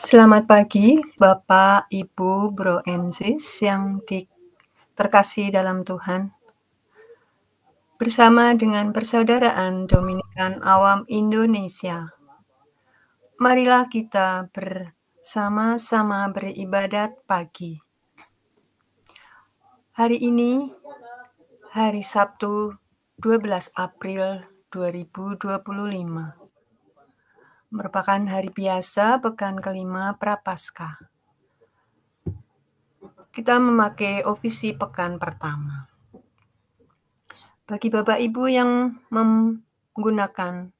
Selamat pagi, Bapak, Ibu, Bro, and Sis yang terkasih dalam Tuhan. Bersama dengan Persaudaraan Dominikan Awam Indonesia, marilah kita bersama-sama beribadat pagi. Hari ini, hari Sabtu 12 April 2025, merupakan hari biasa pekan kelima Prapaskah. Kita memakai ofisi pekan pertama. Bagi Bapak Ibu yang menggunakan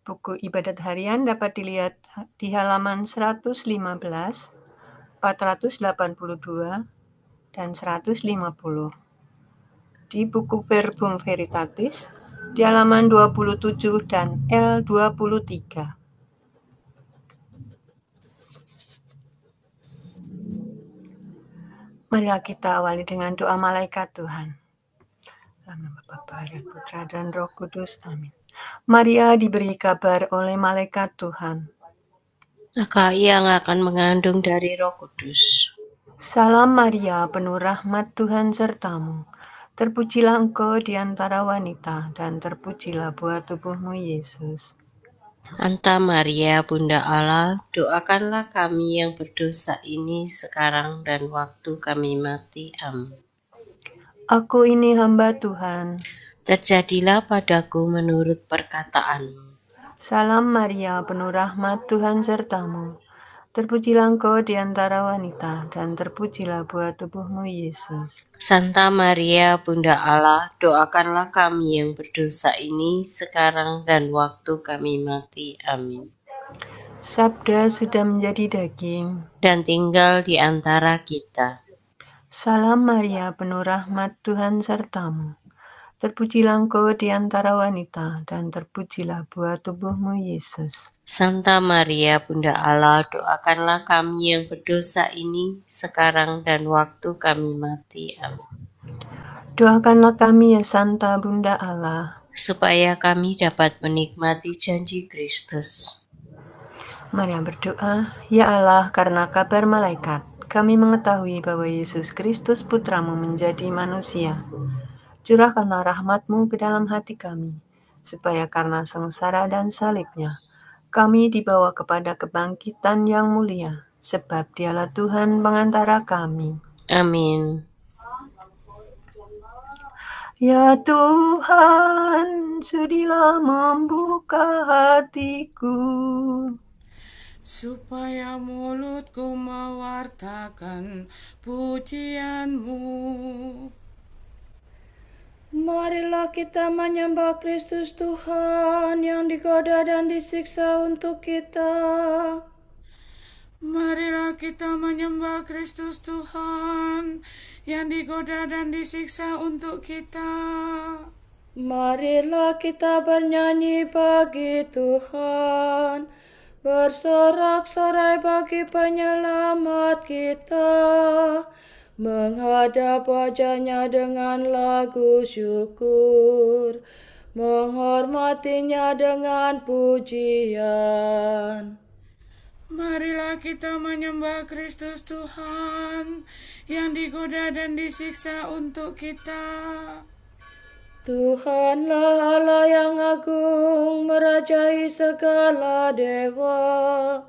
buku ibadat harian dapat dilihat di halaman 115, 482, dan 150. Di buku Verbum Veritatis di halaman 27 dan L23. Marilah kita awali dengan doa malaikat Tuhan. Dalam nama Bapa dan Putra dan Roh Kudus. Amin. Maria diberi kabar oleh malaikat Tuhan. Maka ia akan mengandung dari Roh Kudus. Salam Maria, penuh rahmat Tuhan sertamu. Terpujilah engkau di antara wanita, dan terpujilah buah tubuhmu Yesus. Santa Maria, Bunda Allah, doakanlah kami yang berdosa ini sekarang dan waktu kami mati. Amin. Aku ini hamba Tuhan. Terjadilah padaku menurut perkataanmu. Salam Maria, penuh rahmat Tuhan sertamu. Terpujilah engkau di antara wanita, dan terpujilah buah tubuhmu Yesus. Santa Maria, Bunda Allah, doakanlah kami yang berdosa ini sekarang dan waktu kami mati. Amin. Sabda sudah menjadi daging dan tinggal di antara kita. Salam Maria, penuh rahmat Tuhan sertamu. Terpujilah engkau di antara wanita, dan terpujilah buah tubuhmu Yesus. Santa Maria, Bunda Allah, doakanlah kami yang berdosa ini sekarang dan waktu kami mati. Amin. Doakanlah kami ya Santa Bunda Allah, supaya kami dapat menikmati janji Kristus. Mari berdoa. Ya Allah, karena kabar malaikat, kami mengetahui bahwa Yesus Kristus Putramu menjadi manusia. Curahkanlah rahmat-Mu ke dalam hati kami, supaya karena sengsara dan salibnya, kami dibawa kepada kebangkitan yang mulia, sebab Dialah Tuhan pengantara kami. Amin. Ya Tuhan, sudilah membuka hatiku, supaya mulutku mewartakan pujian-Mu. Marilah kita menyembah Kristus Tuhan yang digoda dan disiksa untuk kita. Marilah kita menyembah Kristus Tuhan yang digoda dan disiksa untuk kita. Marilah kita bernyanyi bagi Tuhan, bersorak-sorai bagi penyelamat kita, menghadap wajah-Nya dengan lagu syukur, menghormatinya dengan pujian. Marilah kita menyembah Kristus Tuhan yang digoda dan disiksa untuk kita. Tuhanlah Allah yang agung, merajai segala dewa.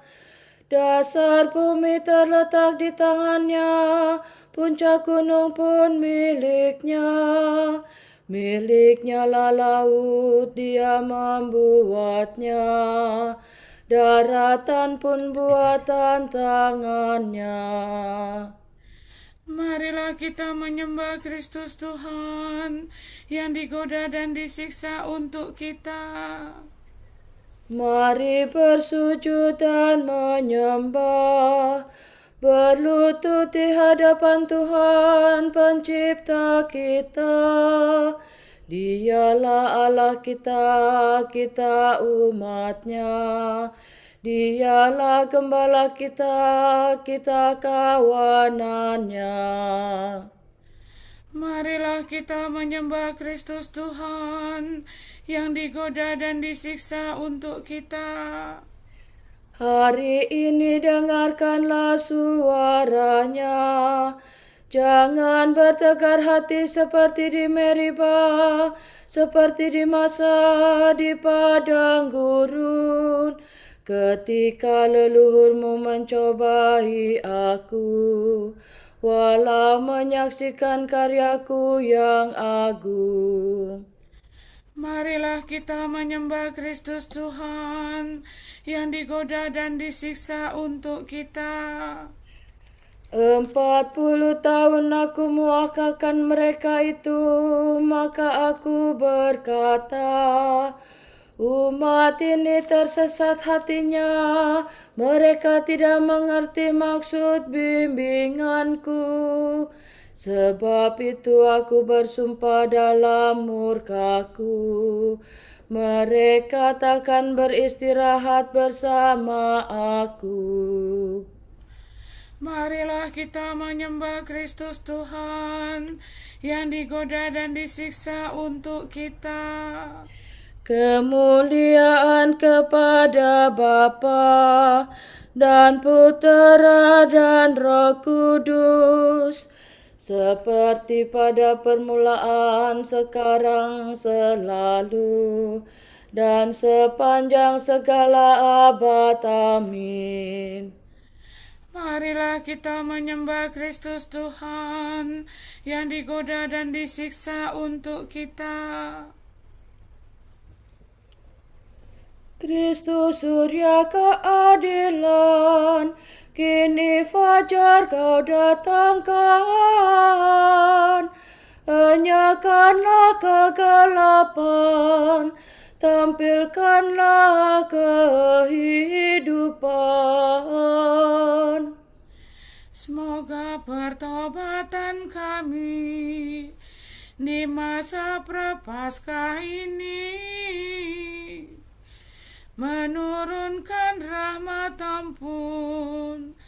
Dasar bumi terletak di tangan-Nya, puncak gunung pun milik-Nya. Milik-Nya lah laut, Dia membuatnya. Daratan pun buatan tangan-Nya. Marilah kita menyembah Kristus Tuhan yang digoda dan disiksa untuk kita. Mari bersujud dan menyembah, berlutut di hadapan Tuhan Pencipta kita. Dialah Allah kita, kita umat-Nya. Dialah gembala kita, kita kawanan-Nya. Marilah kita menyembah Kristus Tuhan yang digoda dan disiksa untuk kita. Hari ini dengarkanlah suaranya. Jangan bertegar hati seperti di Meribah, seperti di masa di padang gurun, ketika leluhurmu mencobai aku, walau menyaksikan karyaku yang agung. Marilah kita menyembah Kristus Tuhan yang digoda dan disiksa untuk kita. 40 tahun aku mewakilkan mereka itu, maka aku berkata, umat ini tersesat hatinya, mereka tidak mengerti maksud bimbinganku. Sebab itu aku bersumpah dalam murkaku, mereka takkan beristirahat bersama aku. Marilah kita menyembah Kristus Tuhan yang digoda dan disiksa untuk kita. Kemuliaan kepada Bapa dan Putera dan Roh Kudus, seperti pada permulaan, sekarang, selalu, dan sepanjang segala abad. Amin. Marilah kita menyembah Kristus Tuhan yang digoda dan disiksa untuk kita. Kristus surya keadilan, kini fajar kau datangkan. Enyahkanlah kegelapan, tampilkanlah kehidupan. Semoga pertobatan kami di masa prapaskah ini menurunkan rahmat ampun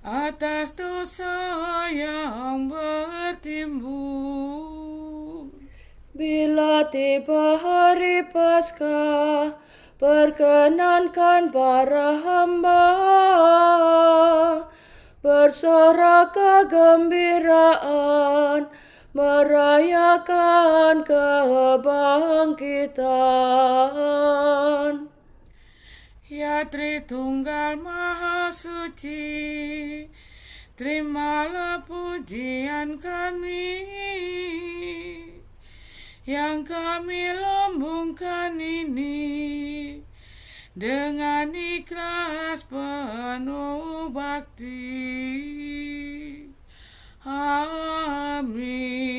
atas dosa yang bertimbun. Bila tiba hari Paskah, perkenankan para hamba bersorak kegembiraan, merayakan kebangkitan. Ya Tritunggal Maha Suci, terimalah pujian kami yang kami lambungkan ini dengan ikhlas penuh bakti. Amin.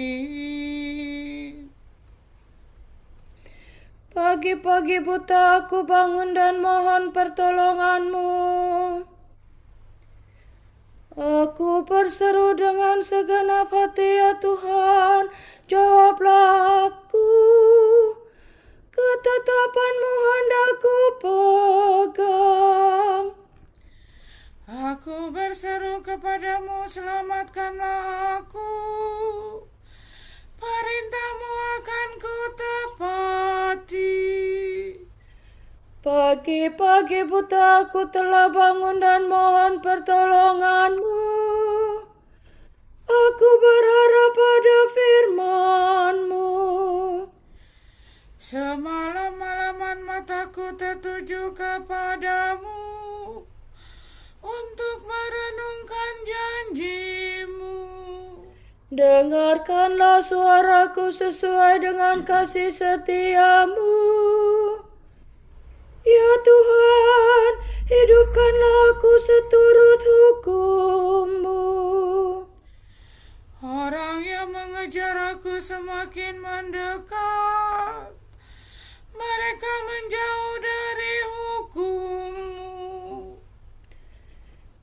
Pagi-pagi buta aku bangun dan mohon pertolonganmu. Aku berseru dengan segenap hati, ya Tuhan, jawablah aku. Ketetapanmu hendak ku pegang. Aku berseru kepadamu, selamatkanlah aku. Perintahmu akan ku tepati. Pagi-pagi buta aku telah bangun dan mohon pertolonganmu. Aku berharap pada firman-Mu. Semalam-malaman mataku tertuju kepadamu untuk merenungkan janji-Mu. Dengarkanlah suaraku sesuai dengan kasih setia-Mu. Ya Tuhan, hidupkanlah aku seturut hukum-Mu. Orang yang mengejar aku semakin mendekat. Mereka menjauh dari hukum-Mu.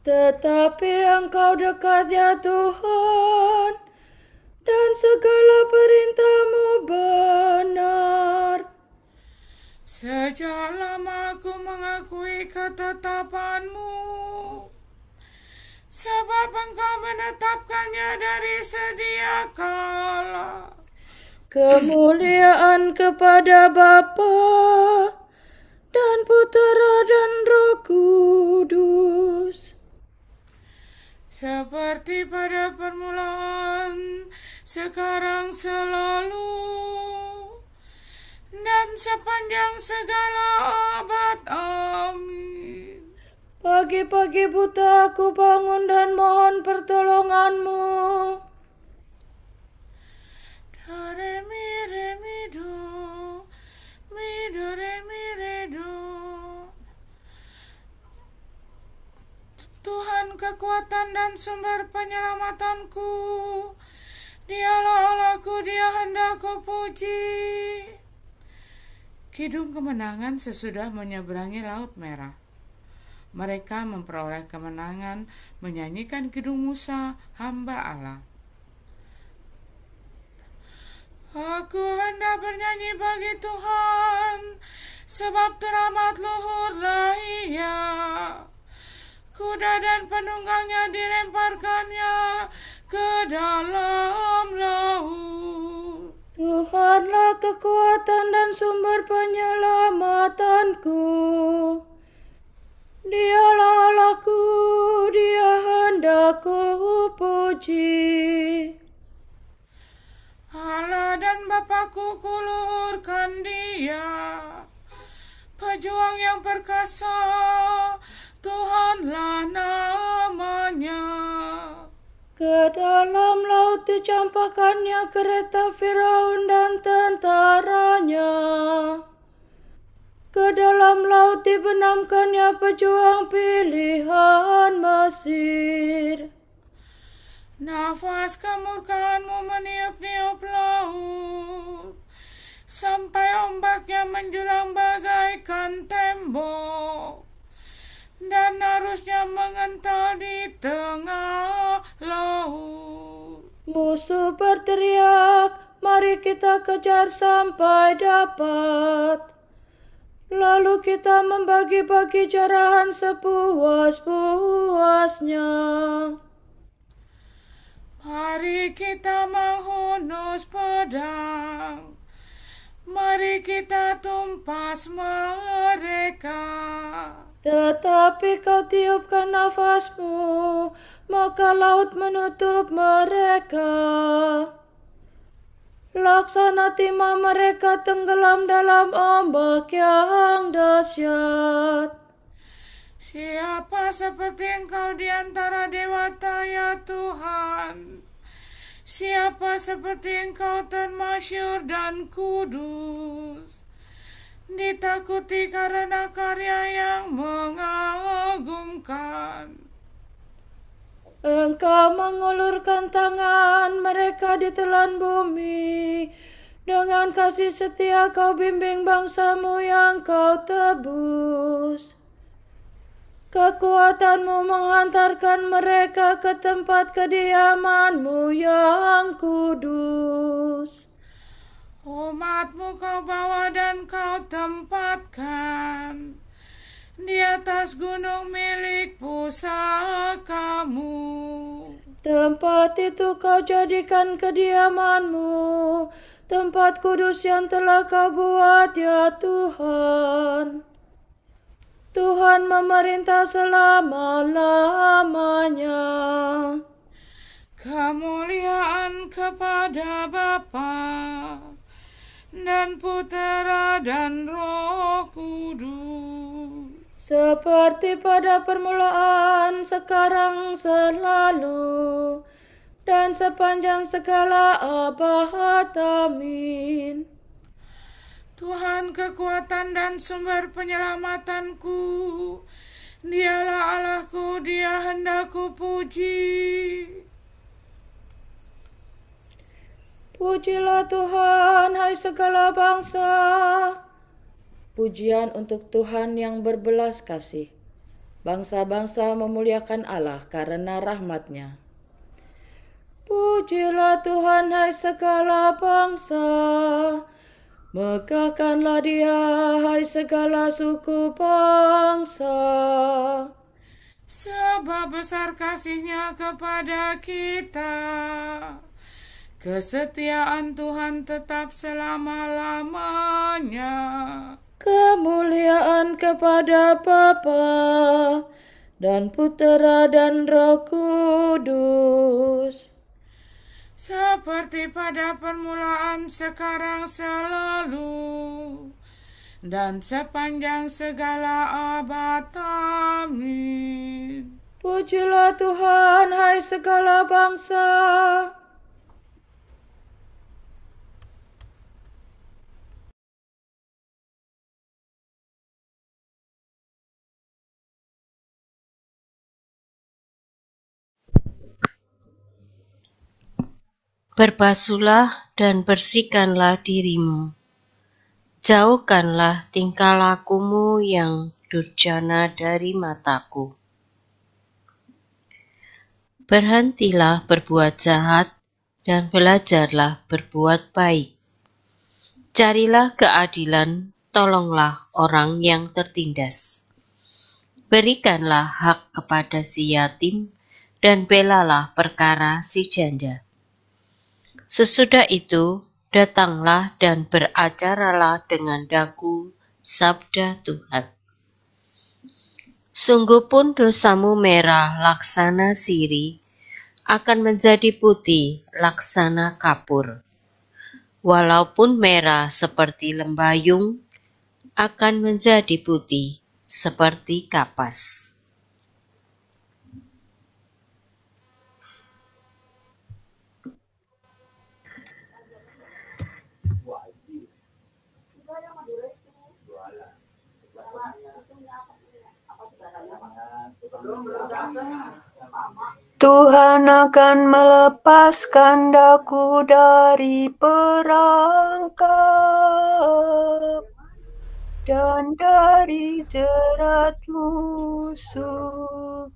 Tetapi Engkau dekat, ya Tuhan, dan segala perintah-Mu benar. Sejak lama aku mengakui ketetapan-Mu, sebab Engkau menetapkannya dari sedia kala. Kemuliaan kepada Bapa dan Putera dan Roh Kudus. Seperti pada permulaan, sekarang selalu, dan sepanjang segala abad. Amin. Pagi-pagi buta aku bangun dan mohon pertolongan-Mu. Do, re, mi, do. Mi, do, re, do. Tuhan kekuatan dan sumber penyelamatanku, Dialah Allahku, Dia hendak kupuji. Kidung kemenangan sesudah menyeberangi Laut Merah. Mereka memperoleh kemenangan menyanyikan kidung Musa, hamba Allah. Aku hendak bernyanyi bagi Tuhan, sebab teramat luhurlah Ia. Kuda dan penunggangnya dilemparkannya ke dalam laut. Tuhanlah kekuatan dan sumber penyelamatanku. Dialah Allahku, Dia hendak kupuji. Allah dan Bapakku, kuluhurkan Dia. Pejuang yang perkasa, Tuhanlah namanya. Ke dalam laut dicampakkannya kereta Firaun dan tentaranya. Ke dalam laut dibenamkannya pejuang pilihan Mesir. Nafas kemurkaanmu meniup-niup laut, sampai ombaknya menjulang bagaikan tembok, dan arusnya mengental di tengah laut. Musuh berteriak, mari kita kejar sampai dapat. Lalu kita membagi-bagi jarahan sepuas-puasnya. Mari kita menghunus pedang, mari kita tumpas mereka. Tetapi kau tiupkan nafasmu, maka laut menutup mereka. Laksana timah mereka tenggelam dalam ombak yang dahsyat. Siapa seperti Engkau di antara dewata, ya Tuhan? Siapa seperti Engkau termasyhur dan kudus, ditakuti karena karya yang mengagumkan. Engkau mengulurkan tangan, mereka ditelan bumi. Dengan kasih setia kau bimbing bangsamu yang kau tebus. Kekuatanmu menghantarkan mereka ke tempat kediamanmu yang kudus. Umatmu kau bawa dan kau tempatkan di atas gunung milik pusakamu. Tempat itu kau jadikan kediamanmu, tempat kudus yang telah kau buat, ya Tuhan. Tuhan memerintah selama-lamanya. Kemuliaan kepada Bapa dan Putera dan Roh Kudus, seperti pada permulaan, sekarang, selalu, dan sepanjang segala abad. Amin. Tuhan kekuatan dan sumber penyelamatanku, Dialah Allahku, Dia hendak kupuji. Pujilah Tuhan, hai segala bangsa. Pujian untuk Tuhan yang berbelas kasih. Bangsa-bangsa memuliakan Allah karena rahmat-Nya. Pujilah Tuhan, hai segala bangsa. Megahkanlah Dia, hai segala suku bangsa. Sebab besar kasih-Nya kepada kita, kesetiaan Tuhan tetap selama-lamanya. Kemuliaan kepada Bapa dan Putera dan Roh Kudus, seperti pada permulaan, sekarang, selalu, dan sepanjang segala abad. Amin. Pujilah Tuhan, hai segala bangsa. Berbasuhlah dan bersihkanlah dirimu. Jauhkanlah tingkah lakumu yang durjana dari mataku. Berhentilah berbuat jahat dan belajarlah berbuat baik. Carilah keadilan, tolonglah orang yang tertindas. Berikanlah hak kepada si yatim dan belalah perkara si janda. Sesudah itu, datanglah dan beracaralah dengan daku sabda Tuhan. Sungguh pun dosamu merah laksana sirih, akan menjadi putih laksana kapur. Walaupun merah seperti lembayung, akan menjadi putih seperti kapas. Tuhan akan melepaskan daku dari perangkap dan dari jerat musuh.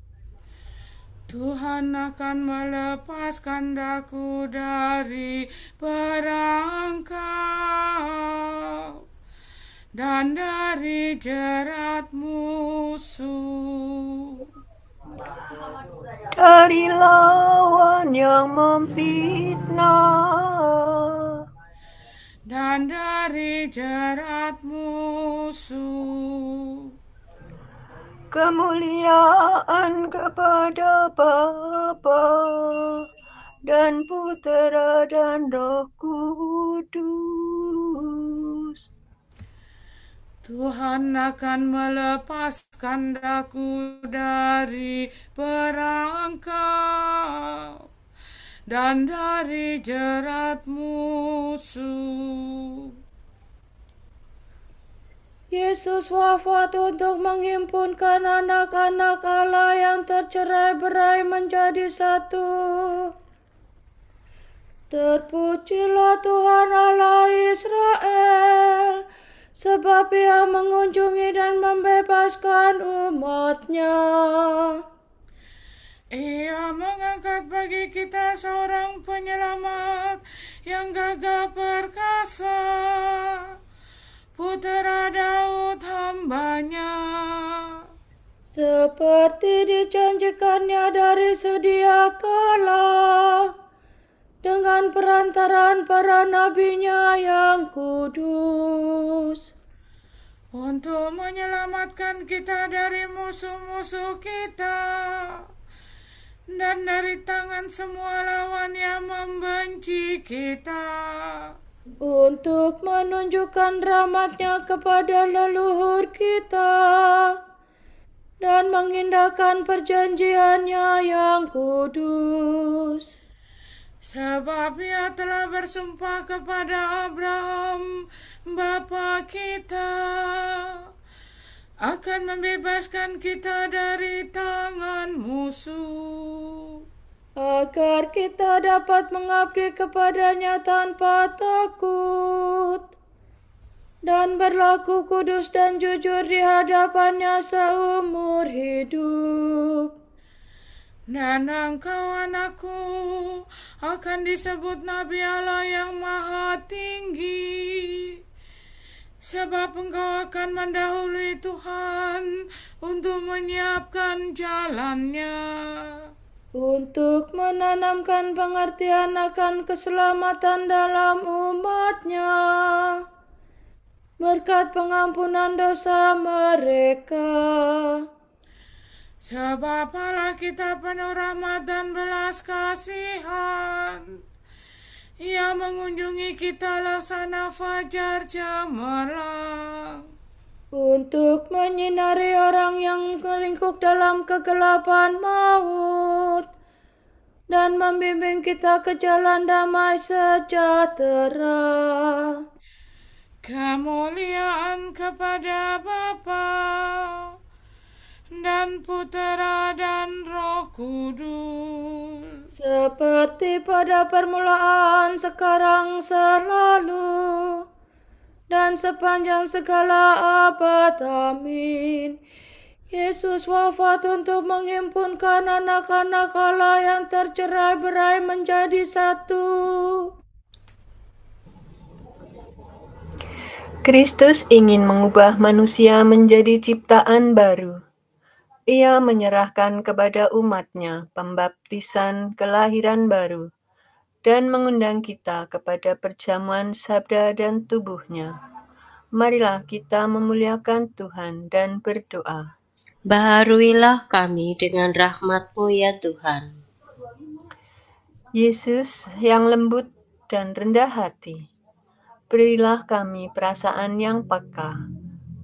Tuhan akan melepaskan daku dari perangkap dan dari jerat musuh, dari lawan yang memfitnah, dan dari jerat musuh. Kemuliaan kepada Bapa dan Putera dan Roh Kudus. Tuhan akan melepaskan daku dari perangkap dan dari jerat musuh. Yesus wafat untuk menghimpunkan anak-anak Allah yang tercerai-berai menjadi satu. Terpujilah Tuhan Allah Israel, sebab Ia mengunjungi dan membebaskan umat-Nya. Ia mengangkat bagi kita seorang penyelamat yang gagah perkasa, Putera Daud hamba-Nya. Seperti dijanjikannya dari sedia kala, dengan perantaraan para nabi-Nya yang kudus, untuk menyelamatkan kita dari musuh-musuh kita dan dari tangan semua lawan yang membenci kita, untuk menunjukkan rahmat-Nya kepada leluhur kita dan mengindahkan perjanjian-Nya yang kudus. Sebab Ia telah bersumpah kepada Abraham, bapa kita, akan membebaskan kita dari tangan musuh, agar kita dapat mengabdi kepada-Nya tanpa takut dan berlaku kudus dan jujur di hadapan-Nya seumur hidup. Dan engkau, anakku, akan disebut Nabi Allah yang Maha Tinggi, sebab engkau akan mendahului Tuhan untuk menyiapkan jalan-Nya, untuk menanamkan pengertian akan keselamatan dalam umat-Nya, berkat pengampunan dosa mereka. Sebab Allah kita penuh rahmat dan belas kasihan, Ia mengunjungi kita laksana fajar cemerlang, untuk menyinari orang yang melingkup dalam kegelapan maut, dan membimbing kita ke jalan damai sejahtera. Kemuliaan kepada Bapa dan Putera dan Roh Kudus, Seperti pada permulaan, sekarang, selalu, dan sepanjang segala abad. Amin. Yesus wafat untuk menghimpunkan anak-anak Allah yang tercerai-berai menjadi satu. Kristus ingin mengubah manusia menjadi ciptaan baru. Ia menyerahkan kepada umatnya pembaptisan kelahiran baru dan mengundang kita kepada perjamuan sabda dan tubuhnya. Marilah kita memuliakan Tuhan dan berdoa. Baharuilah kami dengan rahmat-Mu ya Tuhan. Yesus yang lembut dan rendah hati, berilah kami perasaan yang peka,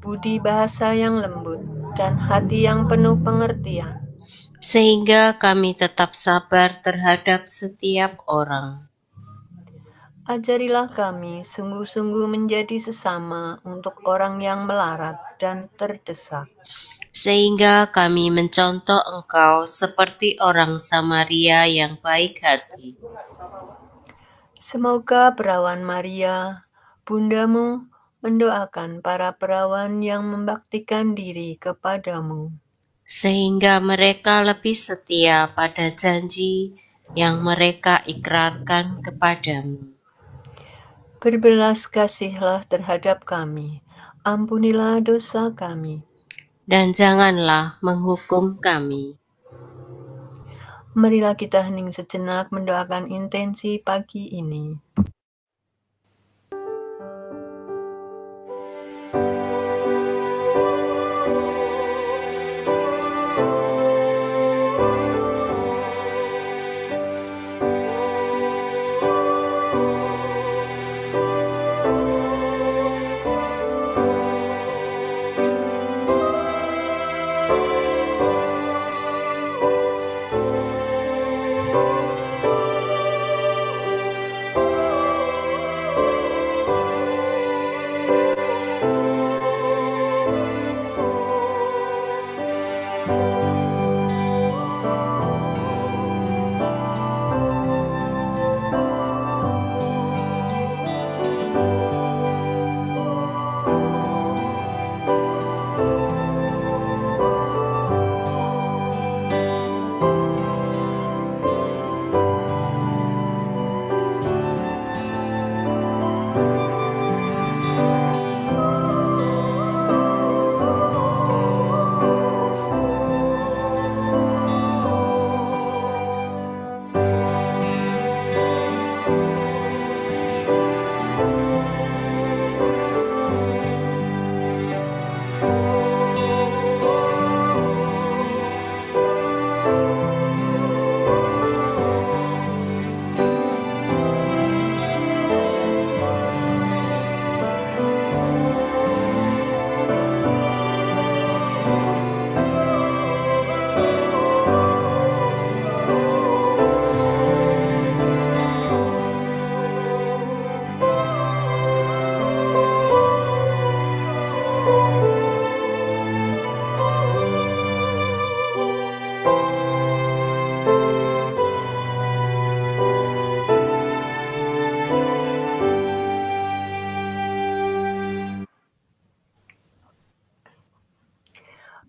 budi bahasa yang lembut, dan hati yang penuh pengertian, sehingga kami tetap sabar terhadap setiap orang. Ajarilah kami sungguh-sungguh menjadi sesama untuk orang yang melarat dan terdesak, Sehingga kami mencontoh Engkau seperti orang Samaria yang baik hati. Semoga perawan Maria, Bundamu, mendoakan para perawan yang membaktikan diri kepadamu, Sehingga mereka lebih setia pada janji yang mereka ikrarkan kepadamu. Berbelas kasihlah terhadap kami, ampunilah dosa kami, Dan janganlah menghukum kami. Marilah kita hening sejenak mendoakan intensi pagi ini.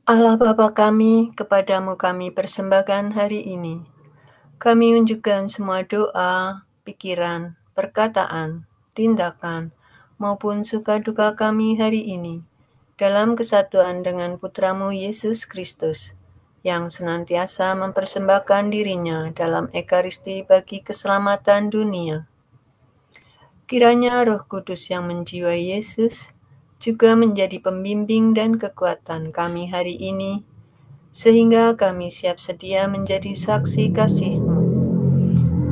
Allah Bapa kami, kepadamu kami persembahkan hari ini. Kami unjukkan semua doa, pikiran, perkataan, tindakan, maupun suka duka kami hari ini, dalam kesatuan dengan Putramu Yesus Kristus, yang senantiasa mempersembahkan dirinya dalam Ekaristi bagi keselamatan dunia. Kiranya Roh Kudus yang menjiwai Yesus juga menjadi pembimbing dan kekuatan kami hari ini, sehingga kami siap sedia menjadi saksi kasih-Mu.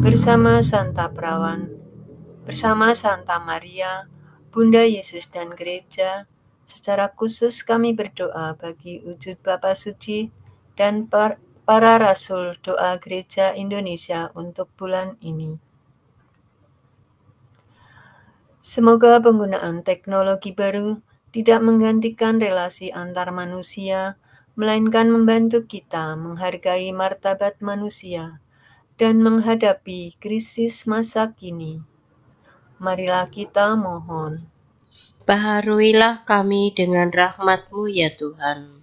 Bersama Santa Perawan, bersama Santa Maria, Bunda Yesus dan Gereja, secara khusus kami berdoa bagi wujud Bapa Suci dan para Rasul Doa Gereja Indonesia untuk bulan ini. Semoga penggunaan teknologi baru tidak menggantikan relasi antar manusia, melainkan membantu kita menghargai martabat manusia dan menghadapi krisis masa kini. Marilah kita mohon. Baharuilah kami dengan rahmat-Mu ya Tuhan.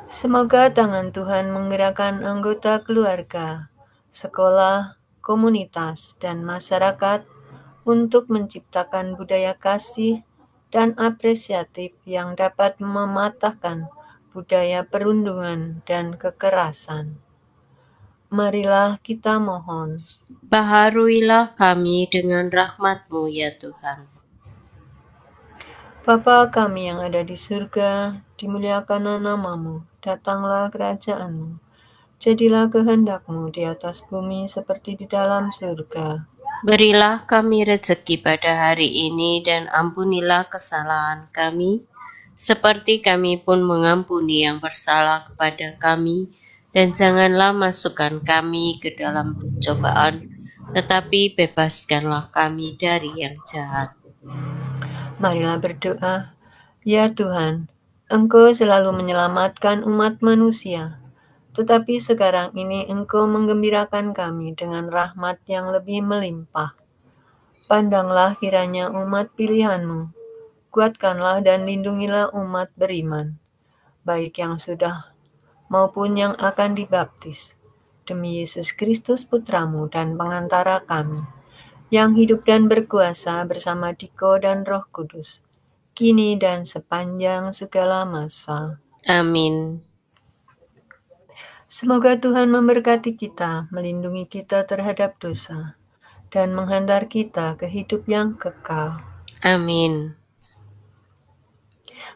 Semoga tangan Tuhan menggerakkan anggota keluarga, sekolah, komunitas, dan masyarakat untuk menciptakan budaya kasih dan apresiatif yang dapat mematahkan budaya perundungan dan kekerasan. Marilah kita mohon. Baharuilah kami dengan rahmat-Mu ya Tuhan. Bapa kami yang ada di surga, dimuliakanlah nama-Mu, datanglah kerajaan-Mu. Jadilah kehendak-Mu di atas bumi seperti di dalam surga. Berilah kami rezeki pada hari ini dan ampunilah kesalahan kami, seperti kami pun mengampuni yang bersalah kepada kami. Dan janganlah masukkan kami ke dalam pencobaan, tetapi bebaskanlah kami dari yang jahat. Marilah berdoa. Ya Tuhan, Engkau selalu menyelamatkan umat manusia, tetapi sekarang ini Engkau menggembirakan kami dengan rahmat yang lebih melimpah. Pandanglah kiranya umat pilihan-Mu, kuatkanlah dan lindungilah umat beriman, baik yang sudah maupun yang akan dibaptis, demi Yesus Kristus Putra-Mu dan pengantara kami, yang hidup dan berkuasa bersama Diko dan Roh Kudus, kini dan sepanjang segala masa. Amin. Semoga Tuhan memberkati kita, melindungi kita terhadap dosa, dan menghantar kita ke hidup yang kekal. Amin.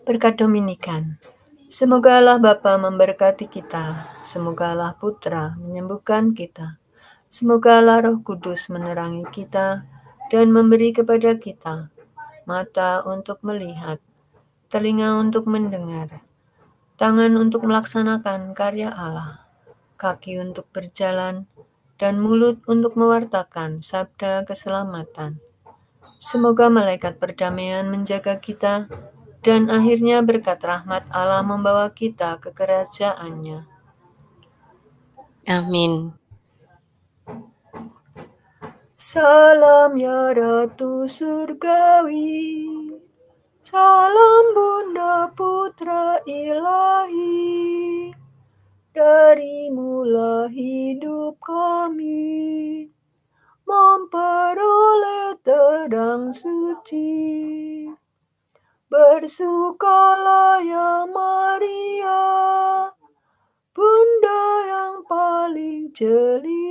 Berkat Dominikan. Semoga Allah Bapa memberkati kita, semoga Allah Putra menyembuhkan kita, semoga Allah Roh Kudus menerangi kita dan memberi kepada kita mata untuk melihat, telinga untuk mendengar, tangan untuk melaksanakan karya Allah, kaki untuk berjalan, dan mulut untuk mewartakan sabda keselamatan. Semoga malaikat perdamaian menjaga kita, dan akhirnya berkat rahmat Allah membawa kita ke kerajaan-Nya. Amin. Salam ya Ratu Surgawi, salam Bunda Putra Ilahi, darimulah hidup kami, memperoleh terang suci. Bersukalah ya Maria, Bunda yang paling jeli.